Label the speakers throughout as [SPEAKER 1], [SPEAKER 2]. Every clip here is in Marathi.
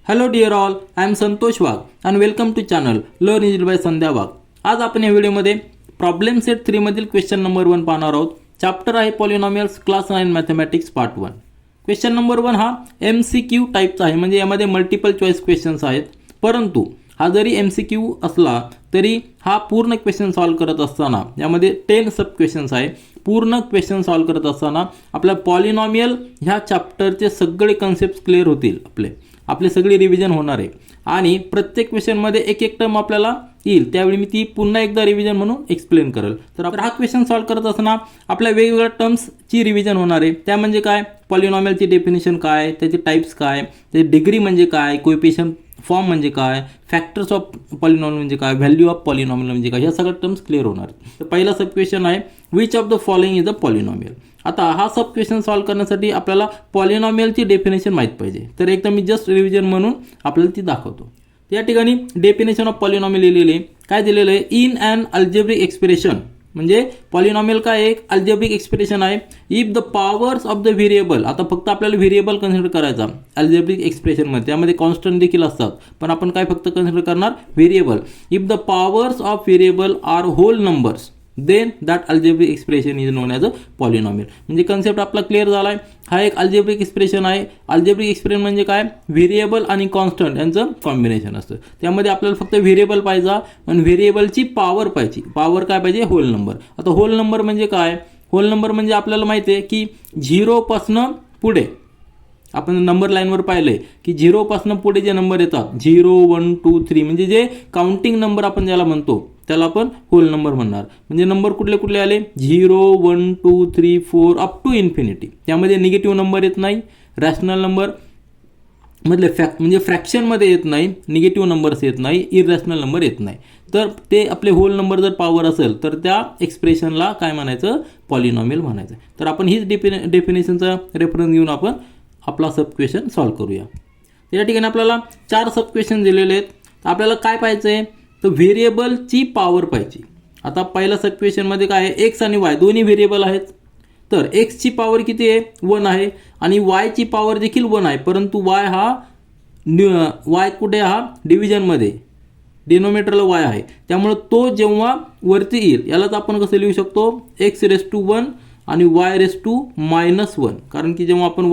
[SPEAKER 1] Hello dear all, I am Santosh Wagh and welcome to channel learn easy by Sandhya Wagh. आज आपण या व्हिडिओमध्ये प्रॉब्लेम सेट 3 मधील क्वेश्चन नंबर 1 पाहणार आहोत. चॅप्टर आहे polynomials class 9 mathematics part 1. Question number 1 हा MCQ टाईपचा आहे, म्हणजे यामध्ये मल्टिपल चॉईस क्वेश्चन्स आहेत. परंतु हा जरी MCQ असला तरी हा पूर्ण क्वेश्चन सॉल्व्ह करत असताना यामध्ये 10 सब क्वेश्चन्स आहे. पूर्ण क्वेश्चन सॉल्व्ह करत असताना आपल्या पॉलिनॉमियल ह्या चॅप्टरचे सगळे कन्सेप्ट क्लिअर होतील. आपले सगळी रिव्हिजन होणार आहे आणि प्रत्येक क्वेश्चनमध्ये एक एक टर्म आपल्याला येईल, त्यावेळी मी ती पुन्हा एकदा रिव्हिजन म्हणून एक्सप्लेन करेल. तर हा क्वेश्चन सॉल्व्ह करत असताना आपल्या वेगवेगळ्या टर्म्सची रिव्हिजन होणार आहे. त्या म्हणजे काय, पॉलिनॉमियलची डेफिनेशन काय, त्याचे टाईप्स काय, त्याची डिग्री म्हणजे काय, कोएफिशिएंट फॉर्म म्हणजे काय, फॅक्टर्स ऑफ पॉलिनॉमियल म्हणजे काय, व्हॅल्यू ऑफ पॉलिनॉमियल म्हणजे काय, ह्या सगळ्या टर्म्स क्लिअर होणार. तर पहिला सब क्वेश्चन आहे which of the following is a polynomial. आता हा सब क्वेश्चन सॉल्व्ह करण्यासाठी आपल्याला पॉलिनॉमियलची डेफिनेशन माहीत पाहिजे. तर एकदा मी जस्ट रिव्हिजन म्हणून आपल्याला ती दाखवतो. या ठिकाणी डेफिनेशन ऑफ पॉलिनॉमियल लिहिलेले काय दिलेलं आहे, इन अँड अल्जेब्रिक एक्सप्रेशन. म्हणजे पॉलिनॉमियल काय एक अल्जेब्रिक एक्सप्रेशन आहे. If the powers of the variable, आता फक्त आपल्याला व्हेरिएबल कन्सिडर करायचा अल्जेब्रिक एक्सप्रेशनमध्ये, त्यामध्ये कॉन्स्टंट देखील असतात, पण आपण काय फक्त कन्सिडर करणार variable. If the powers of variable are whole numbers then that algebraic expression is known as a polynomial. म्हणजे कन्सेप्ट आपला क्लिअर झाला आहे. हा एक अल्जेब्रिक एक्सप्रेशन आहे. अल्जेब्रिक एक्सप्रेशन म्हणजे काय, व्हेरिएबल आणि कॉन्स्टंट यांचं कॉम्बिनेशन असतं. त्यामध्ये आपल्याला फक्त व्हेरिएबल पाहिजे आणि व्हेरिएबलची पॉवर पाहिजे. पॉवर काय पाहिजे, होल नंबर. आता होल नंबर म्हणजे काय, होल नंबर म्हणजे आपल्याला माहिती आहे की 0 पासनं पुढे आपण नंबर लाईनवर पाहिलंय की 0 पासनं पुढे जे नंबर येतात 0 1 2 3 म्हणजे जे काउंटिंग नंबर आपण ज्याला म्हणतो त्याला आपण होल नंबर म्हणणार. म्हणजे नंबर कुठले कुठले आले, 0 1 2 3 4 अप टू इन्फिनिटी. त्यामध्ये निगेटिव्ह नंबर येत नाही, रॅशनल नंबर मधले म्हणजे फ्रॅक्शनमध्ये येत नाही, निगेटिव्ह नंबर्स येत नाही, इरॅशनल नंबर येत नाही. तर ते आपले होल नंबर जर पॉवर असेल तर त्या एक्सप्रेशनला काय म्हणायचं, पॉलिनॉमियल म्हणायचं. तर आपण हीच डेफिनेशनचा रेफरन्स घेऊन आपण आपला सब क्वेश्चन सॉल्व्ह करूया. या ठिकाणी आपल्याला 4 सब क्वेश्चन दिलेले आहेत. आपल्याला काय पाहिजे आहे, तर व्हेरिएबलची पॉवर पाहिजे. आता पहिला सब क्वेश्चनमध्ये काय आहे, एक्स आणि वाय दोन्ही व्हेरिएबल आहेत. तर एक्सची पॉवर किती आहे, 1 आहे आणि वायची पॉवर देखील 1 आहे. परंतु वाय कुठे, हा डिव्हिजनमध्ये डिनोमिनेटरला वाय आहे. त्यामुळे तो जेव्हा वरती येईल यालाच आपण कसं लिहू शकतो, एक्स रेस टू 1 आणि वाय रेस टू -1. कारण की जेव्हा आपण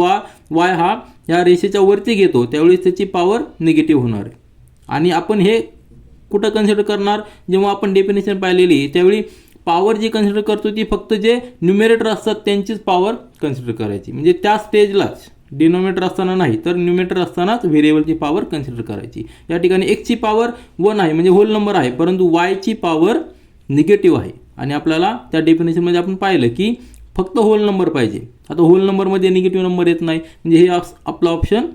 [SPEAKER 1] वाय हा या रेषेच्या वरती घेतो त्यावेळी त्याची पॉवर निगेटिव्ह होणार आहे. आणि आपण हे कुठं कन्सिडर करणार, जेव्हा आपण डेफिनेशन पाहिलेली त्यावेळी पॉवर जी कन्सिडर करतो ती फक्त जे न्यूमेरेटर असतात त्यांचीच पॉवर कन्सिडर करायची. म्हणजे त्या स्टेजलाच डिनोमिनेटर असताना नाही, तर न्यूमेरेटर असतानाच व्हेरिएबलची पॉवर कन्सिडर करायची. या ठिकाणी एक्सची पॉवर 1 आहे म्हणजे होल नंबर आहे, परंतु वायची पॉवर निगेटिव्ह आहे. आणि आपल्याला त्या डेफिनेशनमध्ये आपण पाहिलं की फक्त होल नंबर पाहिजे. आता होल नंबरमध्ये निगेटिव्ह नंबर येत नाही, म्हणजे हे आपला ऑप्शन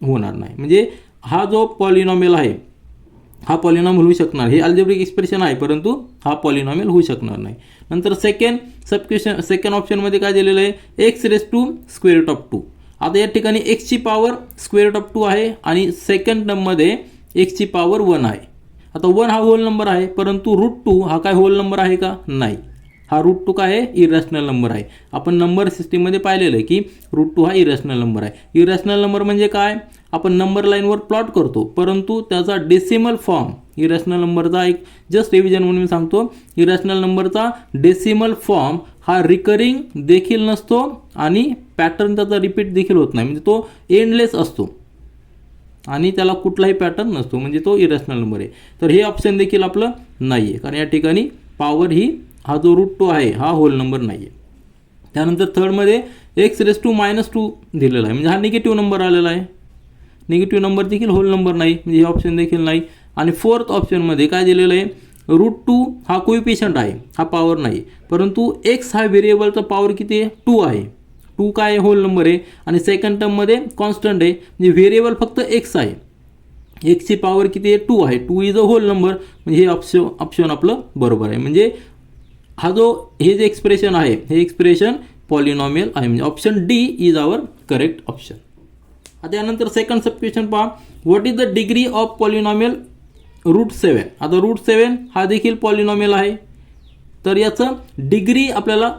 [SPEAKER 1] होणार नाही. म्हणजे हा जो पॉलिनॉमियल आहे हा पॉलिनॉमियल होऊ शकणार, हे अल्जेब्रिक एक्सप्रेशन आहे परंतु हा पॉलिनॉमियल होऊ शकणार नाही. नंतर सेकंड ऑप्शनमध्ये काय दिलेलं आहे, x raise to square root of 2. आता या ठिकाणी एक्सची पॉवर स्क्वेअर रूट ऑफ 2 आहे आणि सेकंड टर्ममध्ये एक्सची पॉवर 1 आहे. आता 1 हा होल नंबर आहे, परंतु √2 हा काय होल नंबर आहे का, नाही. हा √2 काय आहे, इरॅशनल नंबर आहे. आपण नंबर सिस्टीममध्ये पाहिलेलं आहे की √2 हा इरॅशनल नंबर आहे. इरॅशनल नंबर म्हणजे काय, आपण नंबर लाईनवर प्लॉट करतो परंतु त्याचा डेसिमल फॉर्म, इरॅशनल नंबरचा एक जस्ट रिव्हिजन म्हणून मी सांगतो, इरॅशनल नंबरचा डेसिमल फॉर्म हा रिकरिंग देखील नसतो आणि पॅटर्न त्याचा रिपीट देखील होत नाही. म्हणजे तो एंडलेस असतो आणि त्याला कुठलाही पॅटर्न नसतो, म्हणजे तो इरॅशनल नंबर आहे. तर हे ऑप्शन देखील आपलं नाही आहे, कारण या ठिकाणी पॉवर ही हा जो √2 आहे हा होल नंबर नाही आहे. त्यानंतर थर्डमध्ये एक्स रेस टू -2 दिलेला आहे, म्हणजे हा निगेटिव्ह नंबर आलेला आहे. निगेटिव्ह नंबर देखील होल नंबर नाही, म्हणजे हे ऑप्शन देखील नाही. आणि फोर्थ ऑप्शनमध्ये काय दिलेलं आहे, √2 हा कोएफिशिएंट आहे, हा पॉवर नाही. परंतु एक्स हा व्हेरिएबलचा पॉवर किती आहे, 2 आहे. 2 काय होल नंबर आहे आणि सेकंड टर्ममध्ये कॉन्स्टंट आहे, म्हणजे व्हेरिएबल फक्त एक्स आहे. एक्सची पॉवर किती आहे, 2 आहे. 2 इज अ होल नंबर, म्हणजे हे ऑप्शन आपलं बरोबर आहे. म्हणजे हे जे एक्सप्रेशन आहे हे एक्सप्रेशन पॉलिनॉमियल आहे, म्हणजे option D is our correct option. आता यानंतर सेकंड सब क्वेश्चन पहा, what is the degree of polynomial √7. आता √7 हा देखील पॉलिनॉमियल आहे, तर याचं डिग्री आपल्याला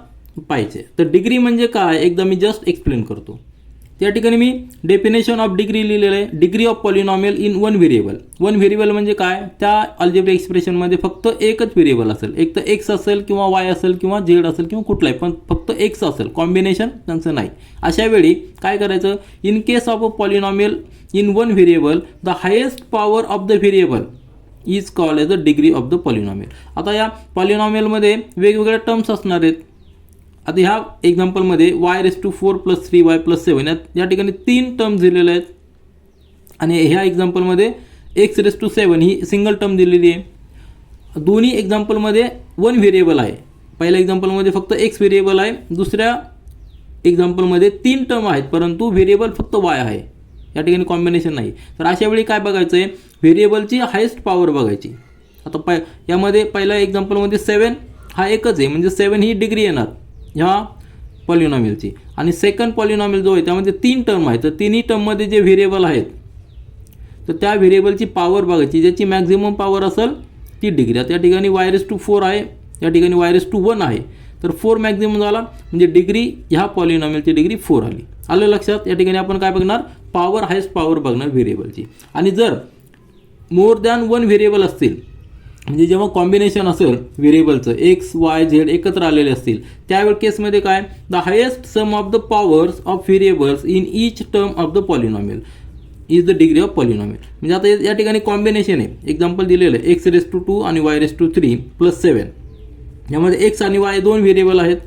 [SPEAKER 1] पाहिजे. तर डिग्री म्हणजे काय, एकदा मी जस्ट एक्सप्लेन करतो. त्या ठिकाणी मी डेफिनेशन ऑफ डिग्री लिहिलेलं आहे. Degree of polynomial in one variable. One variable म्हणजे काय, त्या अल्जेब्रिक एक्सप्रेशनमध्ये फक्त एकच व्हेरिएबल असेल, एक तर एक्स असेल किंवा वाय असेल किंवा झेड असेल किंवा कुठलाही, पण फक्त एक्स असेल, कॉम्बिनेशन त्यांचं नाही. अशा वेळी काय करायचं, in case of a polynomial in one variable the highest power of the variable is called as the degree of the polynomial. आता या पॉलिनॉमियलमध्ये वेगवेगळ्या टर्म्स असणार आहेत. आता ह्या एक्झाम्पलमध्ये y⁴ + 3y+7 या ठिकाणी 3 टर्म्स दिलेल्या आहेत आणि ह्या एक्झाम्पलमध्ये x⁻⁷ ही सिंगल टर्म दिलेली आहे. दोन्ही एक्झाम्पलमध्ये वन व्हेरिएबल आहे. पहिल्या एक्झाम्पलमध्ये फक्त x व्हेरिएबल आहे, दुसऱ्या एक्झाम्पलमध्ये 3 टर्म आहेत परंतु व्हेरिएबल फक्त y आहे. या ठिकाणी कॉम्बिनेशन नाही. तर अशा वेळी काय बघायचं आहे, व्हेरिएबलची हायेस्ट पॉवर बघायची. आता यामध्ये पहिल्या एक्झाम्पलमध्ये 7 हा एकच आहे म्हणजे 7 ही डिग्री येणार ह्या पॉलिनॉमियलची. आणि सेकंड पॉलिनॉमियल जो आहे त्यामध्ये 3 टर्म आहेत. तर तिन्ही टर्ममध्ये जे व्हेरिएबल आहेत तर त्या व्हेरिएबलची पॉवर बघायची, ज्याची मॅक्झिमम पॉवर असेल ती डिग्री. आता या ठिकाणी y⁴ आहे, या ठिकाणी y⁴ आहे. तर 4 मॅक्झिमम झाला म्हणजे डिग्री ह्या पॉलिनॉमियलची डिग्री 4 आली. आलं लक्षात. या ठिकाणी आपण काय बघणार, पॉवर, हायेस्ट पॉवर बघणार व्हेरिएबलची. आणि जर मोर दॅन वन व्हेरिएबल असतील म्हणजे जेव्हा कॉम्बिनेशन असेल व्हेरिएबलचं एक्स वाय झेड एकत्र आलेले असतील त्यावेळी केसमध्ये काय, the highest sum of the powers of variables in each term of the polynomial is the degree of polynomial. म्हणजे आता या ठिकाणी कॉम्बिनेशन आहे, एक्झाम्पल दिलेलं आहे x⁻² आणि y⁻³ + 7. यामध्ये x आणि y दोन व्हेरिएबल आहेत.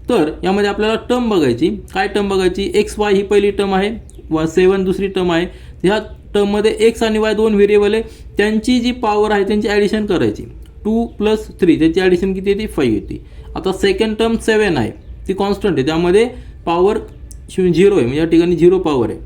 [SPEAKER 1] तर यामध्ये आपल्याला टर्म बघायची. काय टर्म बघायची, एक्स वाय ही पहिली टर्म आहे, 7 दुसरी टर्म आहे. ह्या टर्ममध्ये एक्स आणि वाय दोन व्हेरिएबल आहे, त्यांची जी पॉवर आहे त्यांची ॲडिशन करायची. 2 + 3 त्याची ॲडिशन किती येते, 5 येते. आता सेकंड टर्म 7 आहे, ती कॉन्स्टंट आहे, त्यामध्ये पॉवर 0 आहे म्हणजे या ठिकाणी 0 पॉवर आहे.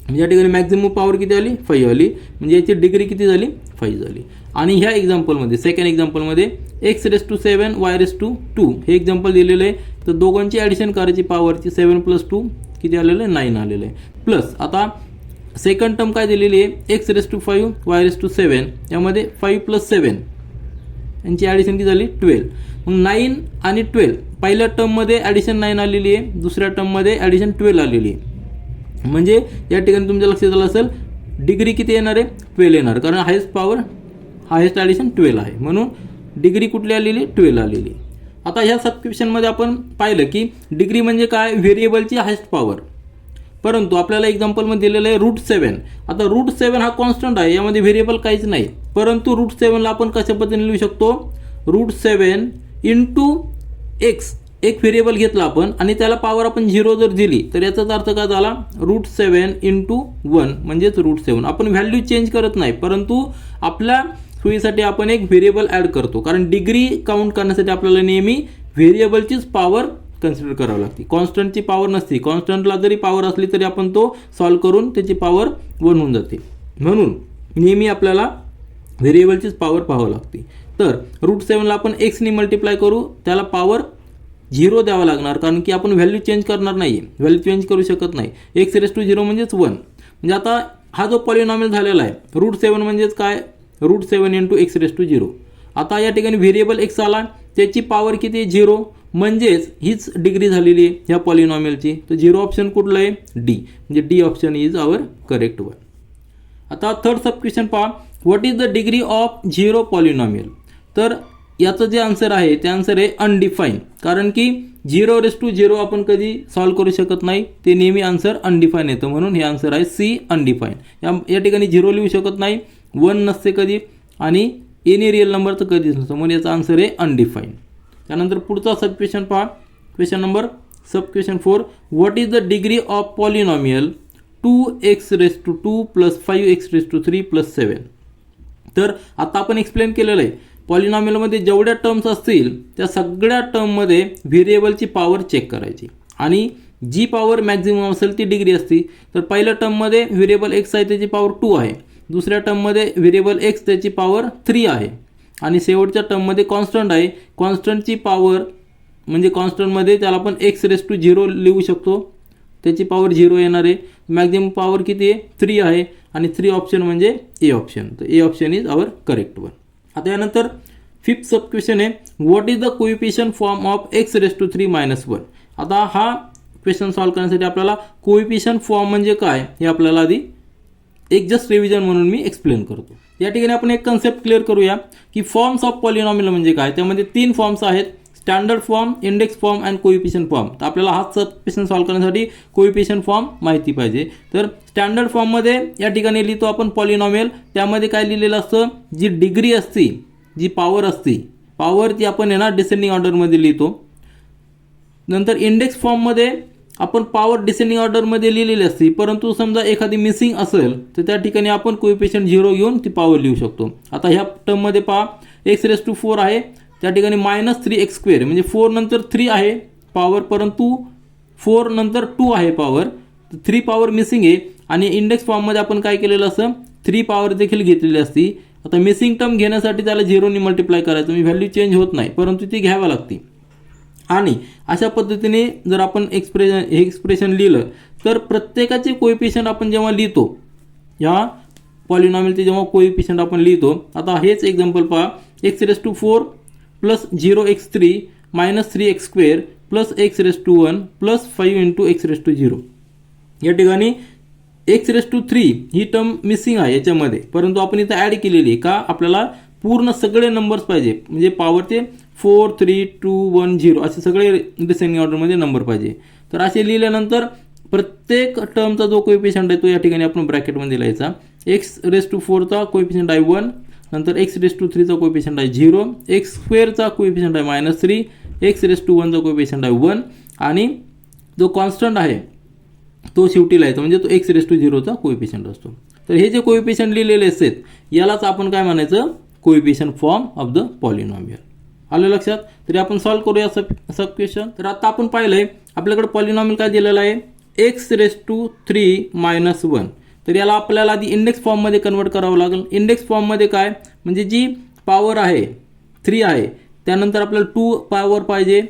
[SPEAKER 1] म्हणजे या ठिकाणी मॅक्झिमम पॉवर किती आली, 5 आली. म्हणजे याची डिग्री किती झाली, 5 झाली. आणि ह्या एक्झाम्पलमध्ये सेकंड एक्झाम्पलमध्ये x⁻⁷ y⁻² हे एक्झाम्पल दिलेलं आहे. तर दोघांची ॲडिशन करायची पॉवरची, 7 + 2 किती आलेलं आहे, 9 आलेलं आहे. प्लस आता सेकंड टर्म काय दिलेली आहे, x⁵ y⁻⁷ यामध्ये 5 + 7 यांची ॲडिशन किती झाली, 12. मग 9 आणि 12 पहिल्या टर्ममध्ये ॲडिशन 9 आलेली आहे, दुसऱ्या टर्ममध्ये ॲडिशन 12 आलेली आहे. म्हणजे या ठिकाणी तुमच्या लक्षात आलं असेल डिग्री किती येणार आहे, 12 येणार, कारण हायेस्ट पॉवर हायेस्ट ॲडिशन 12 आहे म्हणून डिग्री कुठली आलेली, 12 आलेली. आता ह्या सबस्क्रिप्शनमध्ये आपण पाहिलं की डिग्री म्हणजे काय, व्हेरिएबलची हायेस्ट पॉवर. परंतु आपल्याला एक्झाम्पलमध्ये दिलेलं आहे √7. आता √7 हा कॉन्स्टंट आहे, यामध्ये व्हेरिएबल काहीच नाही. परंतु √7ला आपण कशा पद्धतीने लिहू शकतो, √7 × x एक व्हेरिएबल घेतला आपण आणि त्याला पॉवर आपण 0 जर दिली तर याचाच अर्थ काय झाला, √7 × 1 म्हणजेच √7. आपण व्हॅल्यू चेंज करत नाही परंतु आपल्या सोयीसाठी आपण एक व्हेरिएबल ॲड करतो, कारण डिग्री काउंट करण्यासाठी आपल्याला नेहमी व्हेरिएबलचीच पॉवर कन्सिडर करावं लागते. कॉन्स्टंटची पॉवर नसते. कॉन्स्टंटला जरी पॉवर असली तरी आपण तो सॉल्व करून त्याची पॉवर 1 होऊन जाते. म्हणून नेहमी आपल्याला व्हेरिएबलचीच पॉवर पाहावं लागते. तर √7ला आपण एक्सनी मल्टिप्लाय करू, त्याला पॉवर 0 द्यावा लागणार, कारण की आपण व्हॅल्यू चेंज करणार नाही, व्हॅल्यू चेंज करू शकत नाही. x⁻0 म्हणजेच 1. म्हणजे आता हा जो पॉलिनॉमियल झालेला आहे √7 म्हणजेच काय, √7 × x⁻0. आता या ठिकाणी व्हेरिएबल x आला, त्याची पॉवर किती, 0, म्हणजेच हीच डिग्री झालेली आहे ह्या पॉलिनॉमियलची. तर 0 ऑप्शन कुठलं आहे, डी. म्हणजे D option is our correct one. आता थर्ड सब क्वेश्चन पहा, what is the degree of 0 polynomial. तर याचं जे आन्सर आहे ते आन्सर आहे अनडिफाईन, कारण की 0⁻0 आपण कधी सॉल्व करू शकत नाही, ते नेहमी आन्सर अनडिफाईन येतं. म्हणून हे आन्सर आहे सी, अनडिफाईन. या ठिकाणी 0 लिहू शकत नाही, 1 नसते कधी, आणि एनी रिअल नंबर तर कधीच नसतं, म्हणून याचा आन्सर आहे अनडिफाईन. त्यानंतर पुढचा सब क्वेश्चन पहा, question number sub question 4, what is the degree of polynomial 2x⁻² + 5x⁻³ + 7. तर आता आपण एक्सप्लेन केलेलं आहे पॉलिनॉमियलमध्ये जेवढ्या टर्म्स असतील त्या सगळ्या टर्ममध्ये व्हेरिएबलची पॉवर चेक करायची आणि जी पॉवर मॅक्झिमम असेल ती डिग्री असते. तर पहिल्या टर्ममध्ये व्हेरिएबल x आहे त्याची पॉवर 2 आहे, दुसऱ्या टर्ममध्ये व्हेरिएबल x त्याची पॉवर 3 आहे आणि शेवटच्या टर्ममध्ये कॉन्स्टंट आहे. कॉन्स्टंटची पॉवर म्हणजे कॉन्स्टंटमध्ये त्याला आपण x⁻0 लिहू शकतो, त्याची पॉवर 0 येणार आहे. मॅक्झिमम पॉवर किती आहे, 3 आहे आणि 3 ऑप्शन म्हणजे ए ऑप्शन. तर A option is our correct one. आता यानंतर फिफ्थ सब क्वेश्चन आहे, what is the coefficient form of x⁻³ - 1. आता हा क्वेश्चन सॉल्व्ह करण्यासाठी आपल्याला कोएफिशियंट फॉर्म म्हणजे काय हे आपल्याला आधी एक जस्ट रिव्हिजन म्हणून मी एक्सप्लेन करतो. या ठिकाणी आपण एक कन्सेप्ट क्लिअर करूया की फॉर्म्स ऑफ पॉलिनॉमियल म्हणजे काय. त्यामध्ये 3 फॉर्म्स आहेत, standard form, index form and coefficient form. तर आपल्याला हा सब क्वेश्चन सॉल्व्ह करण्यासाठी कोएफिशियंट फॉर्म माहिती पाहिजे. तर स्टँडर्ड फॉर्ममध्ये या ठिकाणी लिहितो आपण पॉलिनॉमियल. त्यामध्ये काय लिहिलेलं असतं, जी डिग्री असते, जी पॉवर असते, पॉवर ती आपण आहे ना डिसेंडिंग ऑर्डरमध्ये लिहितो. नंतर इंडेक्स फॉर्ममध्ये आपण पॉवर डिसेंडिंग ऑर्डरमध्ये लिहिलेली असते, परंतु समजा एखादी मिसिंग असेल तर त्या ठिकाणी आपण कोएफिशियंट 0 घेऊन ती पॉवर लिहू शकतो. आता ह्या टर्ममध्ये पहा x⁴ आहे, त्या ठिकाणी -3x² म्हणजे 4 नंतर 3 आहे पॉवर, परंतु 4 नंतर 2 आहे पॉवर, 3 पॉवर मिसिंग आहे. आणि इंडेक्स फॉर्ममध्ये आपण काय केलेलं असतं, 3 पॉवर देखील घेतलेली असती. आता मिसिंग टर्म घेण्यासाठी त्याला 0 ने मल्टिप्लाय करायचं, म्हणजे व्हॅल्यू चेंज होत नाही, परंतु ती घ्यावी लागते. आणि अशा पद्धतीने जर आपण एक्सप्रेशन लिहिलं तर प्रत्येकाचे कोएफिशियंट आपण जेव्हा लिहितो, ह्या पॉलिनॉमियलचे जेव्हा कोएफिशियंट आपण लिहितो, आता हेच एक्झाम्पल पहा, x⁴ plus 0x3 minus 3x² plus x⁴ plus 5 × x⁴. या ठिकाणी x⁴ ही टर्म मिसिंग आहे याच्यामध्ये, परंतु आपण इथं ॲड केलेली आहे का, आपल्याला पूर्ण सगळे नंबर्स पाहिजे, म्हणजे पॉवरचे 4 3 2 1 0 असे सगळे डिसेंडिंग ऑर्डरमध्ये नंबर पाहिजे. तर असे लिहिल्यानंतर प्रत्येक टर्मचा जो कोएफिशियंट आहे तो या ठिकाणी आपण ब्रॅकेटमध्ये लिहायचा. x⁴ चा कोएफिशियंट आहे 1, नंतर x⁴ चा कोएफिशियंट आहे 0, x² चा कोएफिशियंट आहे -3, x⁴ चा कोएफिशियंट आहे 1 आणि जो कॉन्स्टंट आहे तो शेवटी लिहायचा, म्हणजे तो x⁴ चा कोएफिशियंट असतो. तर हे जे कोएफिशियंट लिहिलेले असतात यालाच आपण काय म्हणायचं, coefficient form of the polynomial. आलं लक्षात. तरी आपण सॉल्व्ह करूया सब क्वेश्चन. तर आता आपण पाहिलंय आपल्याकडे पॉलिनॉमियल काय दिलेला आहे, x⁻³ - 1. तर याला आपल्याला आधी इंडेक्स फॉर्ममध्ये कन्वर्ट करावं लागेल. इंडेक्स फॉर्ममध्ये काय, म्हणजे जी पॉवर आहे 3 आहे, त्यानंतर आपल्याला 2 पॉवर पाहिजे,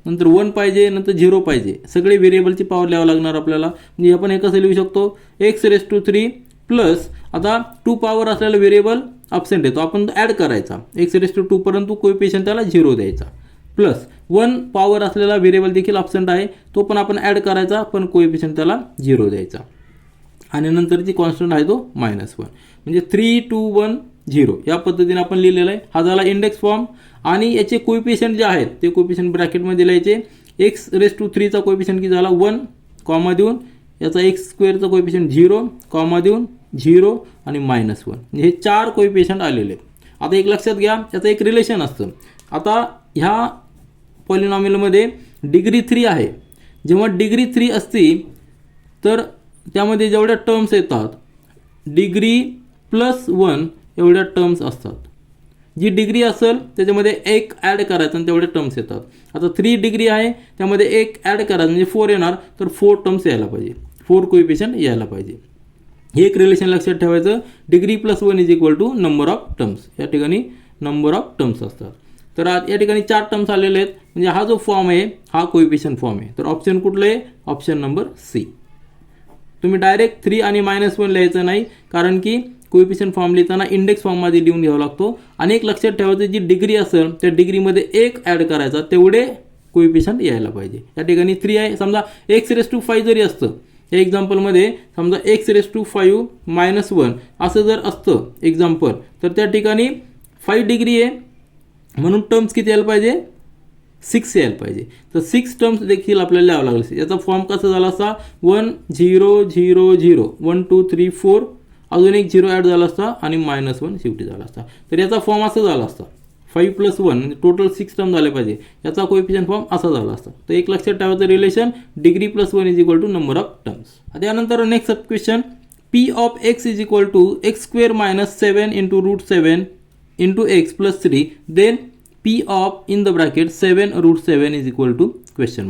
[SPEAKER 1] नंतर 1 पाहिजे, नंतर 0 पाहिजे, सगळे व्हेरिएबलची पॉवर लिहावं लागणार आपल्याला. म्हणजे आपण हे कसं लिहू शकतो, x⁻³ प्लस आता 2 पॉवर असलेला व्हेरिएबल अब्सेंट येतो, आपण ॲड करायचा x⁻², परंतु कोएफिशियंट त्याला 0 द्यायचा, प्लस 1 पॉवर असलेला व्हेरिएबल देखील अब्सेंट आहे, तो पण आपण ॲड करायचा, पण कोएफिशियंट त्याला 0 द्यायचा. आणि नंतरची कॉन्स्टंट आहे तो -1, म्हणजे 3 2 1 0 या पद्धतीने आपण लिहिलेलं आहे. हा झाला इंडेक्स फॉर्म. आणि याचे कोएफिशियंट जे आहेत ते कोएफिशियंट ब्रॅकेटमध्ये लिहायचे. x⁻³ चा कोएफिशियंट किती झाला 1, कॉमा देऊन, याचा x² चा कोएफिशियंट 0, कॉमा देऊन 0 आणि -1, म्हणजे हे 4 कोएफिशियंट आलेले आहेत. आता एक लक्षात घ्या, त्याचं एक रिलेशन असतं. आता ह्या पॉलिनॉमियलमध्ये डिग्री 3 आहे, जेव्हा डिग्री 3 असती तर त्यामध्ये जेवढ्या टर्म्स येतात डिग्री +1 एवढ्या टर्म्स असतात. जी डिग्री असेल त्याच्यामध्ये 1 ॲड करायचं आणि तेवढे टर्म्स येतात. आता 3 डिग्री आहे, त्यामध्ये 1 ॲड करायचं म्हणजे 4 येणार, तर 4 टर्म्स यायला पाहिजे, 4 कोएफिशियंट यायला पाहिजे. हे एक रिलेशन लक्षात ठेवायचं. Degree +1 = number of terms. या ठिकाणी नंबर ऑफ टर्म्स असतात. तर या ठिकाणी 4 टर्म्स आलेले आहेत, म्हणजे हा जो फॉर्म आहे हा कोएफिशियंट फॉर्म आहे. तर ऑप्शन कुठलं आहे, ऑप्शन नंबर सी. तुम्ही डायरेक्ट 3 आणि -1 लिहायचं नाही, कारण की कोएफिशियंट फॉर्म लिहिताना इंडेक्स फॉर्ममध्ये लिहून घ्यावा लागतो. आणि एक लक्षात ठेवायचं, जी डिग्री असेल त्या डिग्रीमध्ये 1 ॲड करायचा, तेवढे कोएफिशियंट यायला पाहिजे. या ठिकाणी 3 आहे, समजा x⁵ जरी असतं, या एक्झाम्पलमध्ये समजा x⁵ -1 असं जर असतं एक्झाम्पल, तर त्या ठिकाणी 5 डिग्री आहे, म्हणून टर्म्स किती यायला पाहिजे, 6 यायला पाहिजे. तर 6 टर्म्स देखील आपल्याला लिहावं लागेल. याचा फॉर्म कसा झाला असता, 1 0 0 0 1 2 3 4, अजून एक 0 ॲड झाला असता आणि -1 शेवटी झाला असता. तर याचा फॉर्म असा झाला असता, 5 + 1 म्हणजे टोटल 6 टर्म झाले पाहिजे. याचा कोएफिशियंट फॉर्म असा झाला असता. तर एक लक्षात ठेवायचं relation, degree +1 = number of terms. आता यानंतर next sub question, p of x = x² - 7 × √7 × x + 3, then p of in the bracket 7 √7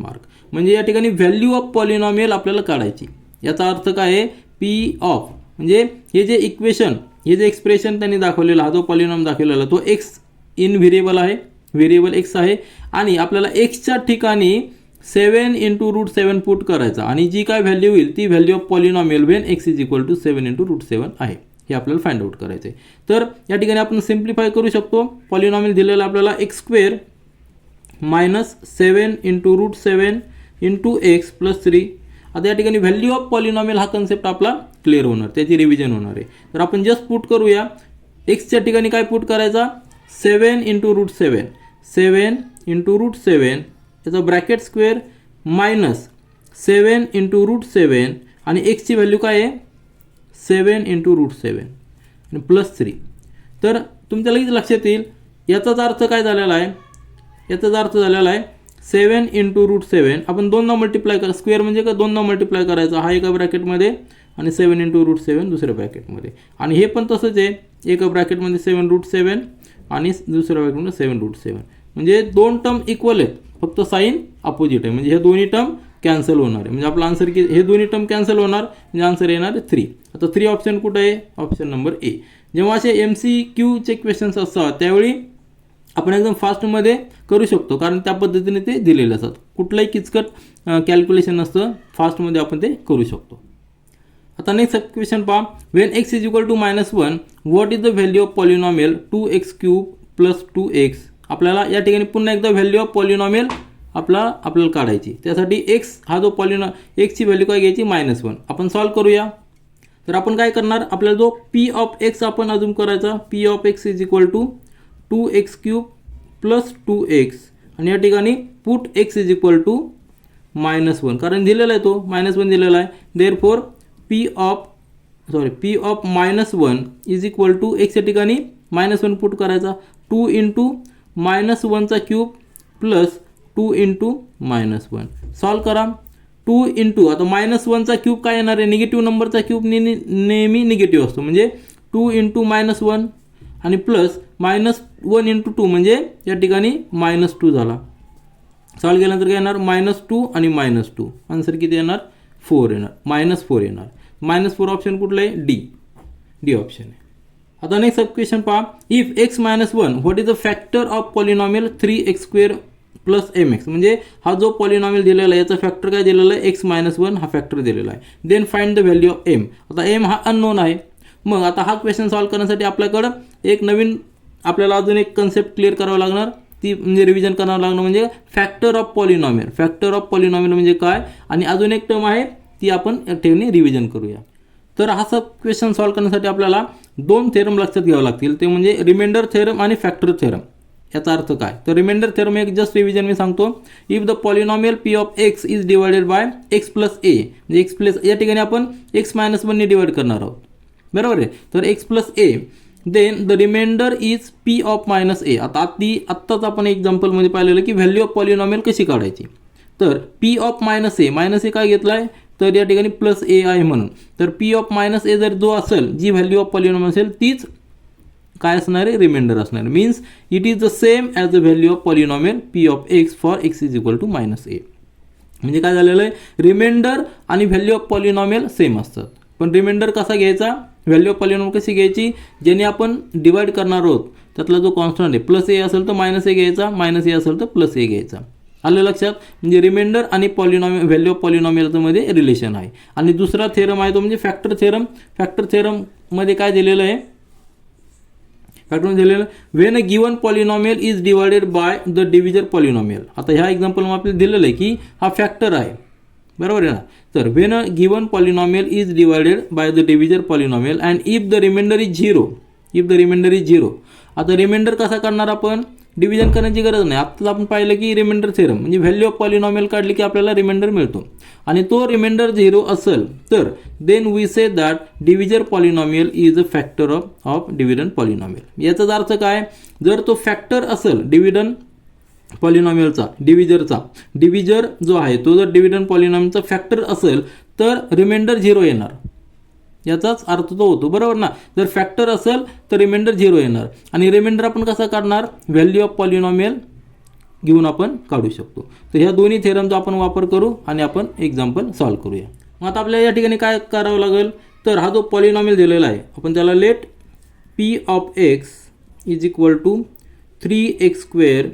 [SPEAKER 1] = ? म्हणजे या ठिकाणी व्हॅल्यू ऑफ पॉलिनॉमियल आपल्याला काढायची. याचा अर्थ काय आहे, p ऑफ म्हणजे हे जे इक्वेशन, हे जे एक्सप्रेशन त्यांनी दाखवलेला, हा जो पॉलिनॉम दाखवलेला तो x इन व्हेरिएबल आहे, व्हेरिएबल x आहे, आणि आपल्याला xच्या ठिकाणी 7 × √7 पुट करायचा, आणि जी काय व्हॅल्यू येईल ती value of polynomial when x = 7 × √7 आहे, हे आपल्याला फाइंड आउट करायचं आहे. तर या ठिकाणी आपण सिम्प्लिफाय करू शकतो. पॉलिनॉमियल दिलेला आपल्याला x² - 7 × √7 इंटू एक्स प्लस 3. आता या ठिकाणी व्हॅल्यू ऑफ पॉलिनॉमियल हा कन्सेप्ट आपला क्लिअर होणार, त्याची रिव्हिजन होणार आहे. तर आपण जस्ट पुट करूया. एक्सच्या ठिकाणी काय पुट करायचा, 7 इंटू रूट 7, 7 इंटू रूट 7 याचा bracket square minus 7 into root 7 आणि एक्सची व्हॅल्यू काय आहे 7 इंटू रूट 7 आणि प्लस 3. तर तुमच्या लगेच लक्षात येईल याचाच अर्थ काय झालेला आहे, याचाच अर्थ झालेला आहे 7 इंटू रूट 7 आपण 2 मल्टिप्लाय करा, स्क्वेअर म्हणजे का 2 मल्टिप्लाय करायचा, हा एका ब्रॅकेटमध्ये आणि 7 इंटू रूट 7 दुसऱ्या ब्रॅकेटमध्ये. आणि हे पण तसंच आहे, एका ब्रॅकेटमध्ये 7 रूट 7 आणि दुसऱ्या ब्रॅकेटमध्ये 7 रूट 7. म्हणजे 2 टर्म इक्वल आहेत, फक्त साईन अपोजिट आहे. म्हणजे हे दोन्ही टर्म कॅन्सल होणार आहे. म्हणजे आपला आन्सर की हे दोन्ही टर्म कॅन्सल होणार, म्हणजे आन्सर येणार 3. आता 3 ऑप्शन कुठं आहे, ऑप्शन नंबर ए. जेव्हा असे MCQचे क्वेश्चन्स असतात त्यावेळी आपण एकदम फास्टमध्ये करू शकतो, कारण त्या पद्धतीने ते दिलेले असतात. कुठलंही किचकट कॅल्क्युलेशन नसतं, फास्टमध्ये आपण ते करू शकतो. आता नेक्स्ट क्वेश्चन पहा. When x is equal to -1 what is the value of polynomial 2x³ plus 2x. आपल्याला या ठिकाणी पुन्हा एकदा व्हॅल्यू ऑफ पॉलिनॉमियल आपल्याला काढायची. त्यासाठी एक्स हा जो एक्सची व्हॅल्यू काय घ्यायची -1. आपण सॉल्व्ह करूया. तर आपण काय करणार, आपल्याला जो पी ऑफ एक्स आपण अजून करायचा, P of x is equal to 2x³ plus 2x आणि या ठिकाणी put x is equal to -1, कारण दिलेला आहे तो -1 दिलेला आहे. Therefore P of -1 is equal to x या ठिकाणी -1 पुट करायचा, 2 इंटू -1³ प्लस 2 इंटू -1. सॉल्व करा. 2 इंटू आता -1³ काय येणार आहे, निगेटिव्ह नंबरचा क्यूब नेहमी निगेटिव्ह असतो, म्हणजे 2 इंटू -1 आणि प्लस -1 इंटू 2 म्हणजे या ठिकाणी -2 झाला. सॉल्व केल्यानंतर काय येणार -2 आणि -2. आन्सर किती येणार 4 येणार, -4 येणार. -4 ऑप्शन कुठलं आहे, डी ऑप्शन आहे. आता नेक्स्ट क्वेश्चन पहा. If x -1 what is the factor of polynomial 3x² plus mx. म्हणजे हा जो पॉलिनॉमियल दिलेला आहे याचा फॅक्टर काय दिलेला आहे, x -1 हा फॅक्टर दिलेला आहे. Then find the value of m. आता m हा अननोन आहे. मग आता हा क्वेश्चन सॉल्व्ह करण्यासाठी आपल्याकडं एक नवीन आपल्याला अजून एक कन्सेप्ट क्लिअर करावं लागणार, ती म्हणजे रिव्हिजन करावं लागणार, म्हणजे factor of polynomial. Factor of polynomial म्हणजे काय, आणि अजून एक टर्म आहे ती आपण या ठिकाणी रिव्हिजन करूया. तर हा सब क्वेश्चन सॉल्व्ह करण्यासाठी आपल्याला 2 थेरम लक्षात घ्यावे लागतील, ते म्हणजे रिमाइंडर थेरम आणि फॅक्टर थेरम. याचा अर्थ काय, तर रिमाइंडर थेरम एक जस्ट रिव्हिजन मी सांगतो. If the polynomial P of x is divided by x plus a, म्हणजे एक्स प्लस या ठिकाणी आपण x -1 ने डिवाइड करणार आहोत, बरोबर आहे. तर x plus a, then the remainder is P of -a. आता आत्ताच आपण एक्झाम्पलमध्ये पाहिलेलं की व्हॅल्यू ऑफ पॉलिनॉमियल कशी काढायची. तर पी ऑफ -a काय घेतला आहे, तर या ठिकाणी प्लस ए आहे म्हणून. तर पी ऑफ -a जर जो असेल, जी व्हॅल्यू ऑफ पॉलिनॉमियल असेल तीच काय असणार आहे, रिमाइंडर असणार. Means it is the same as the value of polynomial P of x for x is equal to -a. म्हणजे काय झालेलं आहे, रिमाइंडर आणि व्हॅल्यू ऑफ पॉलिनॉमियल सेम असतात. पण रिमाइंडर कसा घ्यायचा, व्हॅल्यू ऑफ पॉलिनॉमियल कशी घ्यायची, ज्याने आपण डिवाइड करणार आहोत त्यातला जो कॉन्स्टंट आहे, प्लस ए असेल तर -a घ्यायचा, -a असेल तर प्लस ए घ्यायचा. आलं लक्षात. म्हणजे रिमाइंडर आणि पॉलिनॉमियल व्हॅल्यू ऑफ पॉलिनॉमियलचं मध्ये रिलेशन आहे. आणि दुसरा थेरम आहे तो म्हणजे फॅक्टर थेरम. फॅक्टर थेरममध्ये काय दिलेलं आहे, फॅक्टर दिलेलं when a given polynomial is divided by the divisor polynomial. आता ह्या एक्झाम्पलमध्ये आपल्याला दिलेलं आहे की हा फॅक्टर आहे, बरोबर आहे ना. तर when a given polynomial is divided by the divisor polynomial and if the remainder is 0, आता रिमाइंडर कसा करणार आपण, डिव्हिजन करण्याची गरज नाही. आत्ताच आपण पाहिलं की रिमाइंडर थेरम म्हणजे व्हॅल्यू ऑफ पॉलिनॉमियल काढली की आपल्याला रिमाइंडर मिळतो, आणि तो रिमाइंडर 0 असेल तर then we say that divisor polynomial is a factor of dividend polynomial. याचाच अर्थ काय, जर तो फॅक्टर असेल डिव्हिडंड पॉलिनॉमियलचा, डिव्हिजर जो आहे तो जर डिव्हिडंड पॉलिनॉमियलचा फॅक्टर असेल तर रिमाइंडर 0 येणार. याचाच अर्थ तो होतो, बरोबर ना. जर फॅक्टर असेल तर रिमाइंडर 0 येणार. आणि रिमाइंडर आपण कसा काढणार, व्हॅल्यू ऑफ पॉलिनॉमियल घेऊन आपण काढू शकतो. तर ह्या दोन्ही थेरमचा आपण वापर करू आणि आपण एक्झाम्पल सॉल्व्ह करूया. मग आता आपल्याला या ठिकाणी काय करावं लागेल, तर हा जो पॉलिनॉमियल दिलेला आहे आपण त्याला let P of x is equal to 3x²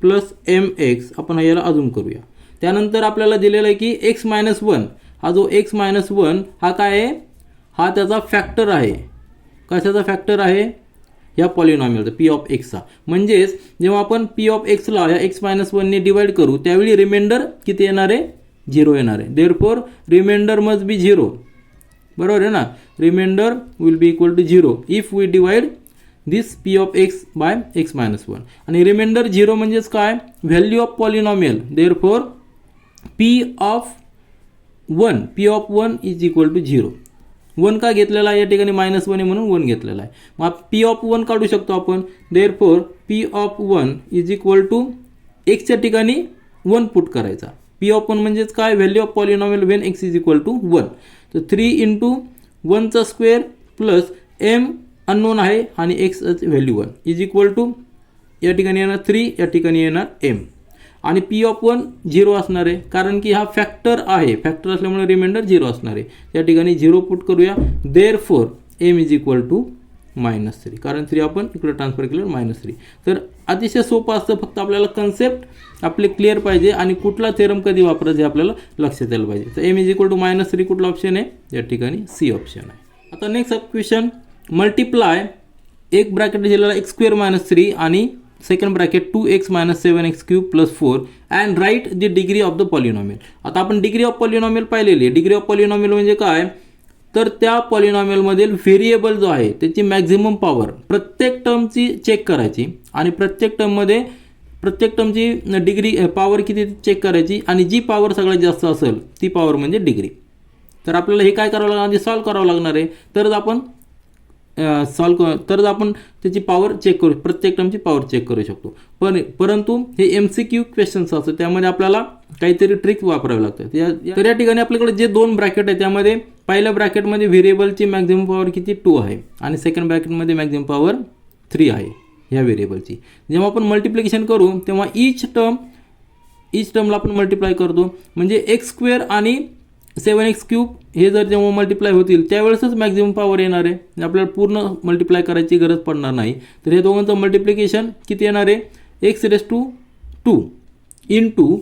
[SPEAKER 1] plus mx आपण याला अजून करूया. त्यानंतर आपल्याला दिलेलं आहे की x -1, हा जो x -1 हा काय आहे, हा त्याचा फॅक्टर आहे. कशाचा फॅक्टर आहे, या पॉलिनॉमियलचा पी ऑफ एक्सचा. म्हणजेच जेव्हा आपण पी ऑफ एक्सला या x -1 ने डिवाइड करू त्यावेळी रिमाइंडर किती येणार आहे, 0 येणार आहे. Therefore remainder must be 0. बरोबर आहे ना. Remainder will be equal to 0 if we divide this p of x by x minus 1. आणि रिमाइंडर 0 म्हणजेच काय, value of polynomial. Therefore p of 1 is equal to 0. 1 का घेतलेला आहे या ठिकाणी, -1 आहे म्हणून 1 घेतलेला आहे. मग p ऑफ 1 काढू शकतो आपण. Therefore p of 1 is equal to एक्सच्या ठिकाणी 1 पुट करायचा. p ऑफ 1 म्हणजेच काय, value of polynomial when x is equal to 1. तर 3 × 1चा स्क्वेअर प्लस m अननोन आहे आणि x value 1 is equal to या ठिकाणी येणार 3, या ठिकाणी येणार m. आणि p ऑफ 1 0 असणार आहे, कारण की हा फॅक्टर आहे. फॅक्टर असल्यामुळे रिमाइंडर 0 असणार आहे. या ठिकाणी 0 पुट करूया. Therefore m is equal to -3, कारण 3 आपण इकडे ट्रान्सफर केलं -3. तर अतिशय सोपं असतं, फक्त आपल्याला कन्सेप्ट आपले क्लिअर पाहिजे आणि कुठला थेरम कधी वापरायचं हे आपल्याला लक्षात यायला पाहिजे. तर m इज इक्वल टू -3 कुठला ऑप्शन आहे, या ठिकाणी सी ऑप्शन आहे. आता नेक्स्ट सब क्वेश्चन, मल्टिप्लाय एक ब्रॅकेट दिलेला x² - 3 आणि second bracket 2x - 7x³ + 4 and write the degree of the polynomial. आता आपण डिग्री ऑफ पॉलिनॉमियल पाहिलेली आहे. डिग्री ऑफ पॉलिनॉमियल म्हणजे काय, तर त्या पॉलिनॉमियलमधील व्हेरिएबल जो आहे त्याची मॅक्झिमम पॉवर प्रत्येक टर्मची चेक करायची आणि प्रत्येक टर्मची डिग्री पॉवर किती चेक करायची आणि जी पॉवर सगळ्यात जास्त असेल ती पॉवर म्हणजे डिग्री. तर आपल्याला हे काय करावं लागणार, सॉल्व करावं लागणार आहे. तरच आपण त्याची पॉवर चेक करू, प्रत्येक टर्मची पॉवर चेक करू शकतो. परंतु हे MCQ क्वेश्चन्स असतात, त्यामध्ये आपल्याला काहीतरी ट्रिक वापरावे लागतात. तर या ठिकाणी आपल्याकडे जे 2 ब्रॅकेट आहे त्यामध्ये पहिल्या ब्रॅकेटमध्ये व्हेरिएबलची मॅक्झिमम पॉवर किती 2 आहे आणि सेकंड ब्रॅकेटमध्ये मॅक्झिमम पॉवर 3 आहे ह्या व्हेरिएबलची. जेव्हा आपण मल्टिप्लिकेशन करू तेव्हा इच टर्मला आपण मल्टिप्लाय करतो. म्हणजे x² आणि 7x³ हे जर जेव्हा मल्टिप्लाय होतील त्यावेळेसच मॅक्झिमम पॉवर येणार आहे. आपल्याला पूर्ण मल्टिप्लाय करायची गरज पडणार नाही. तर हे दोघांचं मल्टिप्लिकेशन किती येणार आहे, x⁻² इंटू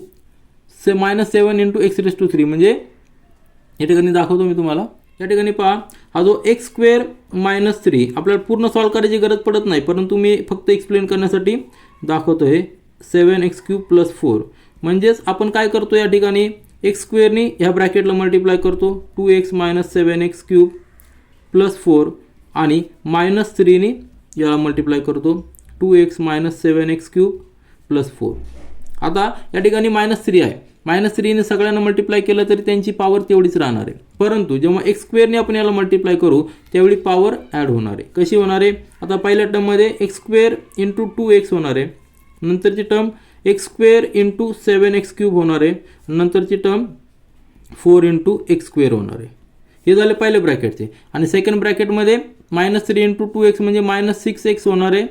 [SPEAKER 1] -7 इंटू x⁻3. म्हणजे या ठिकाणी दाखवतो मी तुम्हाला. या ठिकाणी पहा, हा जो x² - 3 आपल्याला पूर्ण सॉल्व करायची गरज पडत नाही, परंतु मी फक्त एक्सप्लेन करण्यासाठी दाखवतो. हे 7x³ + 4 म्हणजेच आपण काय करतो, या ठिकाणी x² नी ह्या ब्रॅकेटला मल्टिप्लाय करतो 2x - 7x³ + 4 आणि -3 नी याला मल्टिप्लाय करतो 2x - 7x³ + 4. आता या ठिकाणी -3 आहे. -3 ने सगळ्यांना मल्टिप्लाय केलं तरी त्यांची पॉवर तेवढीच राहणार आहे. परंतु जेव्हा x² ने आपण याला मल्टिप्लाय करू त्यावेळी पॉवर ॲड होणार आहे. कशी होणार आहे, आता पहिल्या टर्ममध्ये x² × 2x होणार आहे. नंतरची टर्म x² × 7x³ होणार आहे. नंतरची टर्म 4 × x² होणार आहे. हे झाले पहिल्या ब्रॅकेटचे. आणि सेकंड ब्रॅकेटमध्ये -3 × 2x म्हणजे -6x होणार आहे.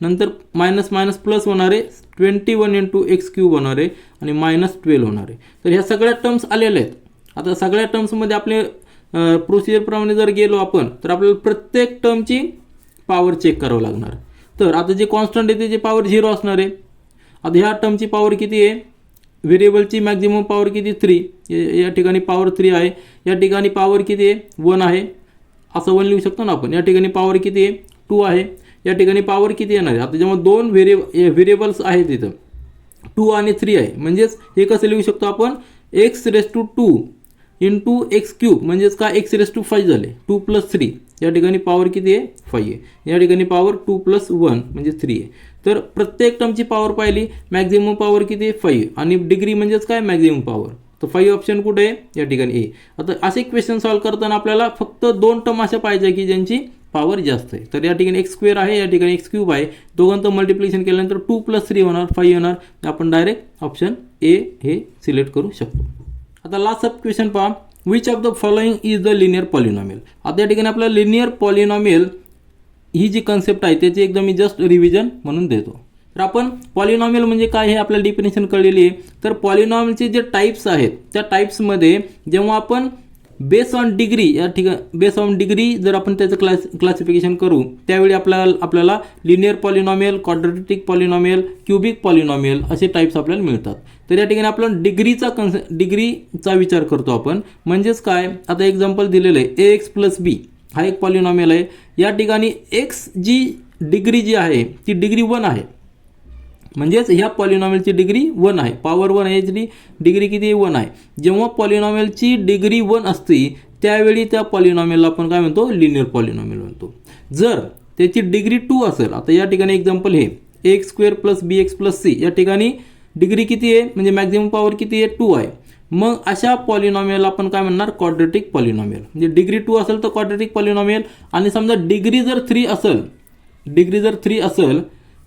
[SPEAKER 1] नंतर मायनस प्लस होणार आहे 21 × x³ होणार आहे आणि -12 होणार आहे. तर ह्या सगळ्या टर्म्स आलेल्या आहेत. आता सगळ्या टर्म्समध्ये आपले प्रोसिजरप्रमाणे जर गेलो आपण तर आपल्याला प्रत्येक टर्मची पॉवर चेक करावं लागणार. तर आता जे कॉन्स्टंट आहे त्याची पॉवर 0 असणार आहे. आता ह्या टर्मची पॉवर किती आहे, व्हेरिएबलची मॅक्झिमम पॉवर किती 3, या ठिकाणी पॉवर 3 आहे. या ठिकाणी पॉवर किती आहे 1 आहे, असं 1 लिहू शकतो ना आपण. या ठिकाणी पॉवर किती आहे 2 आहे. या ठिकाणी पॉवर किती येणार आहे, आता जेव्हा 2 व्हेरिएबल्स आहेत तिथं 2 आणि 3 आहे, म्हणजेच हे कसं लिहू शकतो आपण x⁻² × x³ म्हणजेच का x⁻5 झाले 2 + 3. या ठिकाणी पॉवर किती आहे 5 आहे. या ठिकाणी पॉवर 2 + 1 म्हणजे 3 आहे. तर प्रत्येक टर्मची पॉवर पाहिली, मॅक्झिमम पॉवर किती आहे 5 आणि डिग्री म्हणजेच काय मॅक्झिमम पॉवर. तर 5 ऑप्शन कुठे आहे, या ठिकाणी ए. आता असे क्वेश्चन सॉल्व करताना आपल्याला फक्त 2 टर्म अशा पाहिजे की ज्यांची पॉवर जास्त आहे. तर या ठिकाणी x² आहे, या ठिकाणी x³ आहे. दोघांचं मल्टिप्लिकेशन केल्यानंतर 2 + 3 होणार 5 येणार. आपण डायरेक्ट ऑप्शन ए हे सिलेक्ट करू शकतो. आता लास्ट सब क्वेश्चन पहा, which of the following is the linear polynomial. आता या ठिकाणी आपल्याला लिनियर पॉलिनॉमियल ही जी कन्सेप्ट आहे त्याची एकदम मी जस्ट रिव्हिजन म्हणून देतो. तर आपण पॉलिनॉमियल म्हणजे काय हे आपल्याला डेफिनेशन कळलेली आहे. तर पॉलिनॉमियलचे जे टाईप्स आहेत त्या टाईप्समध्ये जेव्हा आपण बेस ऑन डिग्री या ठिकाणी बेस ऑन डिग्री जर आपण त्याचं क्लासिफिकेशन करू त्यावेळी आपल्याला linear polynomial, quadratic polynomial, cubic polynomial असे टाईप्स आपल्याला मिळतात. तर या ठिकाणी आपण डिग्रीचा विचार करतो आपण. म्हणजेच काय, आता एक्झाम्पल दिलेलं आहे ax + b हा एक पॉलिनॉमियल आहे. या ठिकाणी x जी डिग्री जी आहे ती डिग्री 1 आहे. म्हणजेच ह्या पॉलिनॉमियलची डिग्री 1 आहे, पॉवर 1 आहे, याची डिग्री किती 1 आहे. जेव्हा पॉलिनॉमियलची डिग्री 1 असते त्यावेळी त्या पॉलिनॉमियलला आपण काय म्हणतो, लिनियर पॉलिनॉमियल म्हणतो. जर त्याची डिग्री 2 असेल, आता या ठिकाणी एक्झाम्पल हे x square plus b x plus C, या ठिकाणी डिग्री किती आहे म्हणजे मॅक्झिमम पॉवर किती आहे 2 आहे. मग अशा पॉलिनॉमियलला आपण काय म्हणणार, क्वाड्रेटिक पॉलिनॉमियल. म्हणजे डिग्री 2 असेल तर क्वाड्रेटिक पॉलिनॉमियल. आणि समजा डिग्री जर 3 असेल, डिग्री जर 3 असेल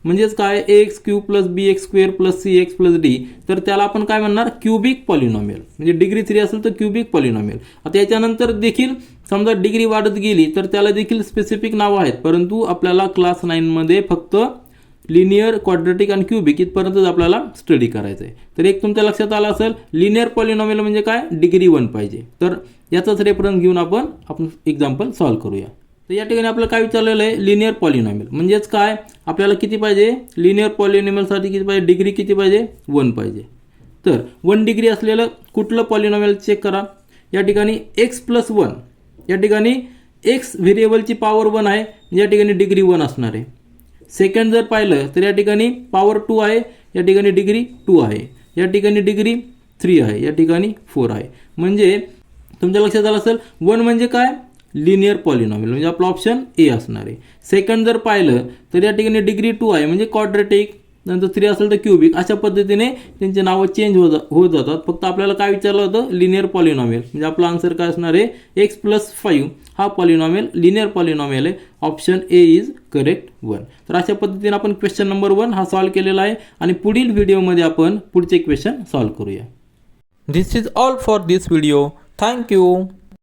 [SPEAKER 1] म्हणजेच काय x cube plus b x square plus c x plus d, तर त्याला आपण काय म्हणणार, क्यूबिक पॉलिनॉमियल. म्हणजे डिग्री 3 असेल तर क्यूबिक पॉलिनॉमियल. आता याच्यानंतर देखील समजा डिग्री वाढत गेली तर त्याला देखील स्पेसिफिक नावं आहेत, परंतु आपल्याला क्लास 9 मध्ये फक्त लिनियर, क्वाड्रेटिक आणि क्यूबिक इथपर्यंतच आपल्याला स्टडी करायचं आहे. तर एक तुमच्या लक्षात आलं असेल, लिनियर पॉलिनॉमियल म्हणजे काय, डिग्री 1 पाहिजे. तर याचाच रेफरन्स घेऊन आपण एक्झाम्पल सॉल्व्ह करूया. तर या ठिकाणी आपल्याला काय विचारलेलं आहे, लिनियर पॉलिनॉमियल म्हणजेच काय, आपल्याला किती पाहिजे, लिनियर पॉलिनॉमियलसाठी किती पाहिजे, डिग्री किती पाहिजे, 1 पाहिजे. तर 1 डिग्री असलेलं कुठलं पॉलिनॉमियल चेक करा. या ठिकाणी एक्स प्लस 1, या ठिकाणी एक्स व्हेरिएबलची पॉवर 1 आहे, या ठिकाणी डिग्री 1 असणार आहे. सेकंड जर पाहिलं तर या ठिकाणी पॉवर 2 आहे, या ठिकाणी डिग्री 2 आहे, या ठिकाणी डिग्री 3 आहे, या ठिकाणी 4 आहे. म्हणजे तुमच्या लक्षात आलं असेल 1 म्हणजे काय, लिनियर पॉलिनॉमियल, म्हणजे आपला ऑप्शन ए असणार आहे. सेकंड जर पाहिलं तर या ठिकाणी डिग्री 2 आहे म्हणजे क्वाड्रेटिक, नंतर 3 असेल तर क्यूबिक. अशा पद्धतीने त्यांचे नावं चेंज होत जातात. फक्त आपल्याला काय विचारलं होतं, लिनियर पॉलिनॉमियल. म्हणजे आपला आन्सर काय असणार आहे, एक्स प्लस 5 हा पॉलिनॉमियल लिनियर पॉलिनॉमियल आहे. Option A is correct 1. तर अशा पद्धतीने आपण क्वेश्चन नंबर 1 हा सॉल्व्ह केलेला आहे आणि पुढील व्हिडिओमध्ये आपण पुढचे क्वेश्चन सॉल्व्ह करूया. This is all for this video. Thank you.